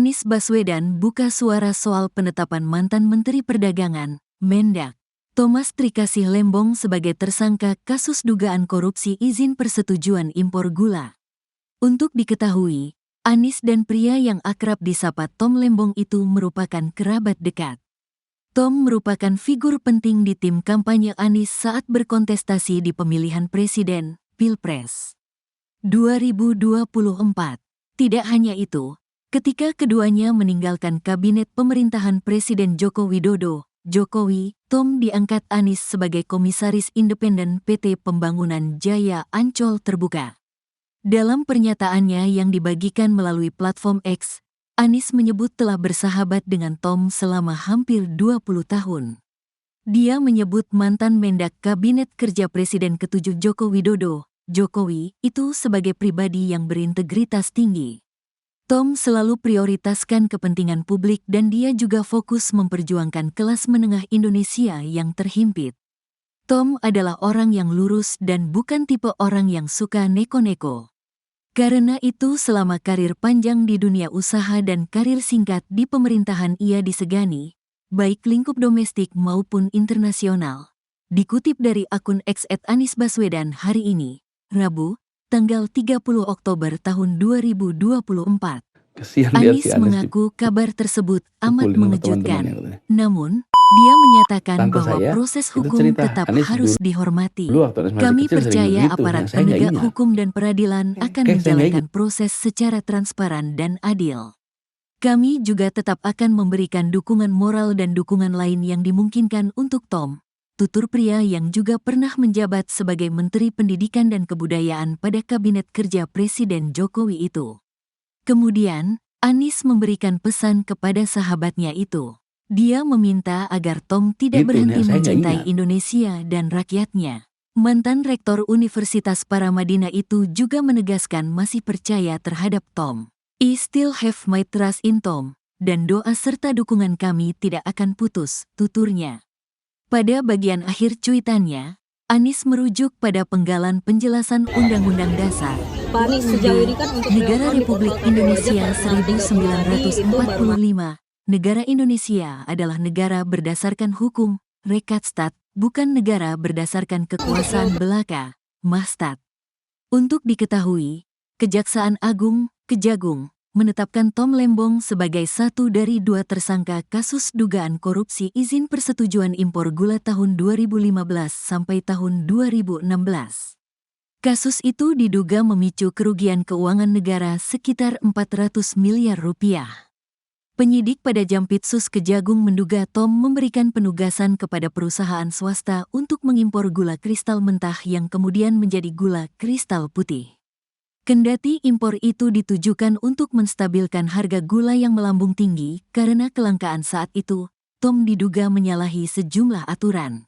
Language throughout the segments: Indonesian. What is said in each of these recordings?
Anies Baswedan buka suara soal penetapan mantan Menteri Perdagangan, Mendak, Thomas Trikasih Lembong sebagai tersangka kasus dugaan korupsi izin persetujuan impor gula. Untuk diketahui, Anies dan pria yang akrab disapa Tom Lembong itu merupakan kerabat dekat. Tom merupakan figur penting di tim kampanye Anies saat berkontestasi di pemilihan presiden, Pilpres 2024. Tidak hanya itu, ketika keduanya meninggalkan kabinet pemerintahan Presiden Joko Widodo, Jokowi, Tom diangkat Anies sebagai Komisaris Independen PT Pembangunan Jaya Ancol Terbuka. Dalam pernyataannya yang dibagikan melalui platform X, Anies menyebut telah bersahabat dengan Tom selama hampir 20 tahun. Dia menyebut mantan Mendak Kabinet Kerja Presiden ke-7 Joko Widodo, Jokowi, itu sebagai pribadi yang berintegritas tinggi. Tom selalu prioritaskan kepentingan publik dan dia juga fokus memperjuangkan kelas menengah Indonesia yang terhimpit. Tom adalah orang yang lurus dan bukan tipe orang yang suka neko-neko. Karena itu selama karir panjang di dunia usaha dan karir singkat di pemerintahan ia disegani, baik lingkup domestik maupun internasional. Dikutip dari akun X @AniesBaswedan hari ini, Rabu, tanggal 30 Oktober tahun 2024. Anies mengaku kabar tersebut amat mengejutkan. Namun, dia menyatakan bahwa proses hukum tetap harus dihormati. Kami percaya aparat penegak hukum dan peradilan akan menjalankan proses secara transparan dan adil. Kami juga tetap akan memberikan dukungan moral dan dukungan lain yang dimungkinkan untuk Tom, tutur pria yang juga pernah menjabat sebagai Menteri Pendidikan dan Kebudayaan pada Kabinet Kerja Presiden Jokowi itu. Kemudian, Anies memberikan pesan kepada sahabatnya itu. Dia meminta agar Tom tidak berhenti mencintai Indonesia dan rakyatnya. Mantan Rektor Universitas Paramadina itu juga menegaskan masih percaya terhadap Tom. I still have my trust in Tom, dan doa serta dukungan kami tidak akan putus, tuturnya. Pada bagian akhir cuitannya, Anies merujuk pada penggalan penjelasan Undang-Undang Dasar Negara Republik Indonesia 1945. Negara Indonesia adalah negara berdasarkan hukum, Rekhatstat, bukan negara berdasarkan kekuasaan belaka, Mahstat. Untuk diketahui, Kejaksaan Agung, Kejagung, menetapkan Tom Lembong sebagai satu dari dua tersangka kasus dugaan korupsi izin persetujuan impor gula tahun 2015 sampai tahun 2016. Kasus itu diduga memicu kerugian keuangan negara sekitar 400 miliar rupiah. Penyidik pada Jampitsus Kejagung menduga Tom memberikan penugasan kepada perusahaan swasta untuk mengimpor gula kristal mentah yang kemudian menjadi gula kristal putih. Kendati impor itu ditujukan untuk menstabilkan harga gula yang melambung tinggi karena kelangkaan saat itu, Tom diduga menyalahi sejumlah aturan.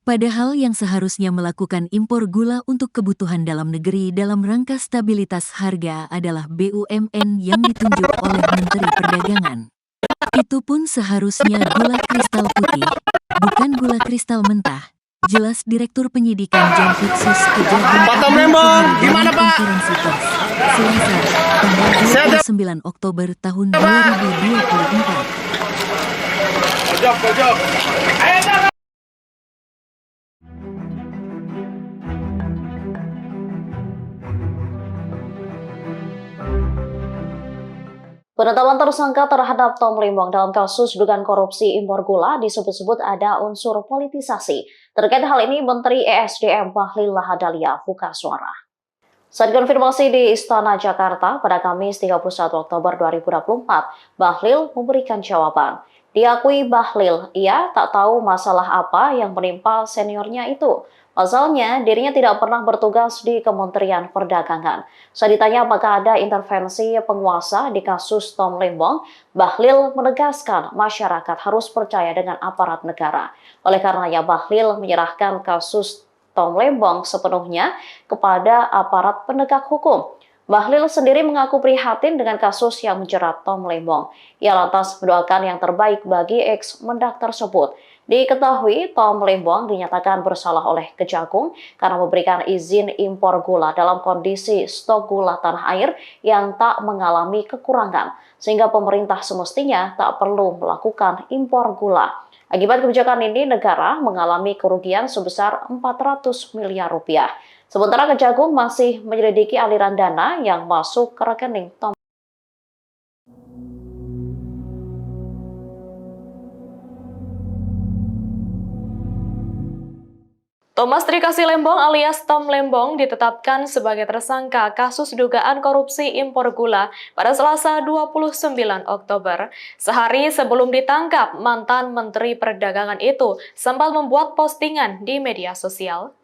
Padahal yang seharusnya melakukan impor gula untuk kebutuhan dalam negeri dalam rangka stabilitas harga adalah BUMN yang ditunjuk oleh Menteri Perdagangan. Itu pun seharusnya gula kristal putih, bukan gula kristal mentah. Jelas Direktur Penyidikan Jampitsus Kejagung Pak Lembong, gimana Pak? Konferensi pers, Selasa, tanggal 29 Oktober tahun 2024. Pojok. Ayo, Penetapan tersangka terhadap Tom Lembong dalam kasus dugaan korupsi impor gula disebut-sebut ada unsur politisasi. Terkait hal ini, Menteri ESDM Bahlil Lahadalia buka suara. Saat konfirmasi di Istana Jakarta pada Kamis 31 Oktober 2024, Bahlil memberikan jawaban. Diakui Bahlil, ia tak tahu masalah apa yang menimpa seniornya itu. Pasalnya, dirinya tidak pernah bertugas di Kementerian Perdagangan. Saat ditanya apakah ada intervensi penguasa di kasus Tom Lembong, Bahlil menegaskan masyarakat harus percaya dengan aparat negara. Oleh karenanya, Bahlil menyerahkan kasus Tom Lembong sepenuhnya kepada aparat penegak hukum. Bahlil sendiri mengaku prihatin dengan kasus yang menjerat Tom Lembong. Ia lantas mendoakan yang terbaik bagi ex-Mendak tersebut. Diketahui Tom Lembong dinyatakan bersalah oleh Kejagung karena memberikan izin impor gula dalam kondisi stok gula tanah air yang tak mengalami kekurangan, sehingga pemerintah semestinya tak perlu melakukan impor gula. Akibat kebijakan ini, negara mengalami kerugian sebesar 400 miliar rupiah. Sementara Kejagung masih menyelidiki aliran dana yang masuk ke rekening Tom. Thomas Trikasih Lembong alias Tom Lembong ditetapkan sebagai tersangka kasus dugaan korupsi impor gula pada Selasa 29 Oktober. Sehari sebelum ditangkap, mantan Menteri Perdagangan itu sempat membuat postingan di media sosial.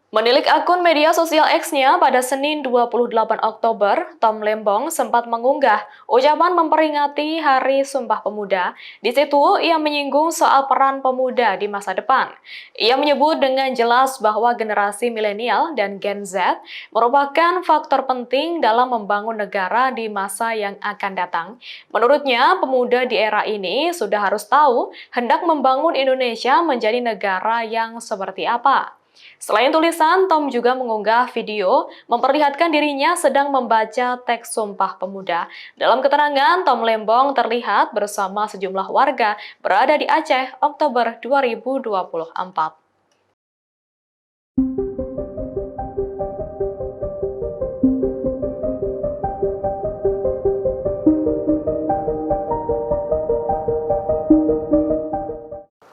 Menilik akun media sosial X-nya pada Senin 28 Oktober, Tom Lembong sempat mengunggah ucapan memperingati Hari Sumpah Pemuda. Di situ, ia menyinggung soal peran pemuda di masa depan. Ia menyebut dengan jelas bahwa generasi milenial dan Gen Z merupakan faktor penting dalam membangun negara di masa yang akan datang. Menurutnya, pemuda di era ini sudah harus tahu hendak membangun Indonesia menjadi negara yang seperti apa. Selain tulisan, Tom juga mengunggah video memperlihatkan dirinya sedang membaca teks Sumpah Pemuda. Dalam keterangan, Tom Lembong terlihat bersama sejumlah warga berada di Aceh Oktober 2024.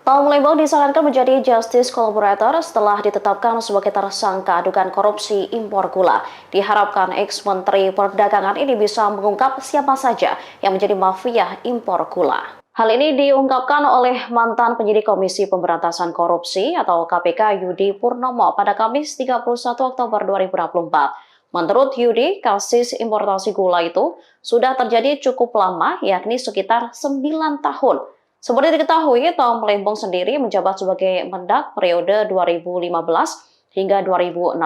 Tom Lembong disarankan menjadi justice collaborator setelah ditetapkan sebagai tersangka dugaan korupsi impor gula. Diharapkan ex-Menteri Perdagangan ini bisa mengungkap siapa saja yang menjadi mafia impor gula. Hal ini diungkapkan oleh mantan penyidik Komisi Pemberantasan Korupsi atau KPK Yudi Purnomo pada Kamis 31 Oktober 2024. Menurut Yudi, kasus importasi gula itu sudah terjadi cukup lama, yakni sekitar 9 tahun. Seperti diketahui, Tom Lembong sendiri menjabat sebagai Mendak periode 2015 hingga 2016.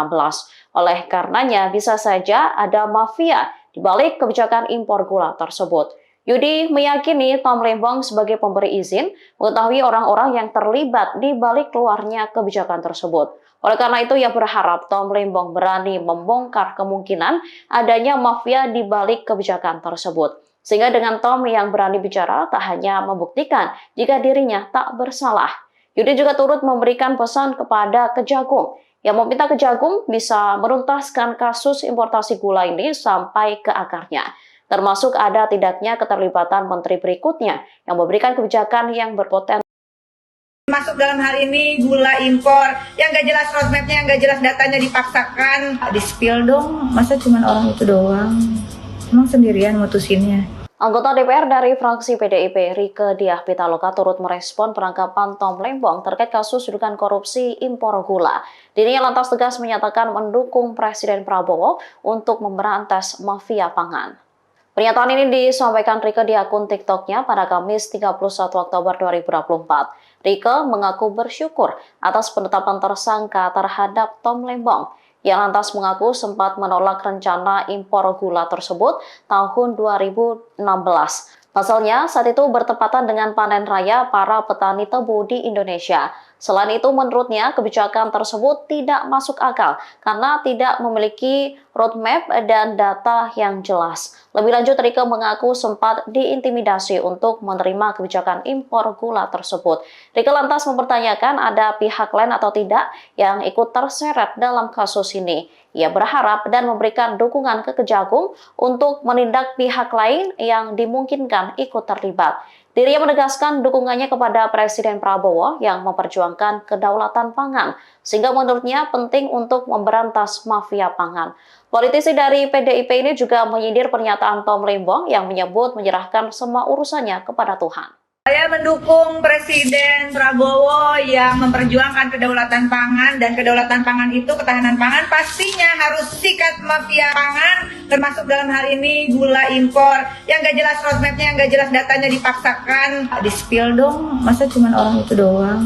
Oleh karenanya, bisa saja ada mafia di balik kebijakan impor gula tersebut. Yudi meyakini Tom Lembong sebagai pemberi izin mengetahui orang-orang yang terlibat di balik keluarnya kebijakan tersebut. Oleh karena itu, ia berharap Tom Lembong berani membongkar kemungkinan adanya mafia di balik kebijakan tersebut. Sehingga dengan Tom yang berani bicara tak hanya membuktikan jika dirinya tak bersalah. Yudi juga turut memberikan pesan kepada Kejagung yang meminta Kejagung bisa menuntaskan kasus importasi gula ini sampai ke akarnya. Termasuk ada tidaknya keterlibatan menteri berikutnya yang memberikan kebijakan yang berpotensi. Masuk dalam hal ini gula impor yang gak jelas roadmapnya, yang gak jelas datanya dipaksakan. Di-spill dong, masa cuma orang itu doang? Emang sendirian mutusinnya? Anggota DPR dari fraksi PDIP, Rieke Diah Pitaloka turut merespon penangkapan Tom Lembong terkait kasus dugaan korupsi impor gula. Dirinya lantas tegas menyatakan mendukung Presiden Prabowo untuk memberantas mafia pangan. Pernyataan ini disampaikan Rieke di akun TikTok-nya pada Kamis 31 Oktober 2024. Rieke mengaku bersyukur atas penetapan tersangka terhadap Tom Lembong. Ia lantas mengaku sempat menolak rencana impor gula tersebut tahun 2016. Pasalnya, saat itu bertepatan dengan panen raya para petani tebu di Indonesia. Selain itu, menurutnya kebijakan tersebut tidak masuk akal karena tidak memiliki roadmap dan data yang jelas. Lebih lanjut, Rieke mengaku sempat diintimidasi untuk menerima kebijakan impor gula tersebut. Rieke lantas mempertanyakan ada pihak lain atau tidak yang ikut terseret dalam kasus ini. Ia berharap dan memberikan dukungan ke Kejagung untuk menindak pihak lain yang dimungkinkan ikut terlibat. Dirinya menegaskan dukungannya kepada Presiden Prabowo yang memperjuangkan kedaulatan pangan, sehingga menurutnya penting untuk memberantas mafia pangan. Politisi dari PDIP ini juga menyindir pernyataan Tom Lembong yang menyebut menyerahkan semua urusannya kepada Tuhan. Saya mendukung Presiden Prabowo yang memperjuangkan kedaulatan pangan, dan kedaulatan pangan itu, ketahanan pangan pastinya harus sikat mafia pangan, termasuk dalam hal ini gula impor yang gak jelas roadmapnya, yang gak jelas datanya dipaksakan. Di-spill dong, masa cuma orang itu doang?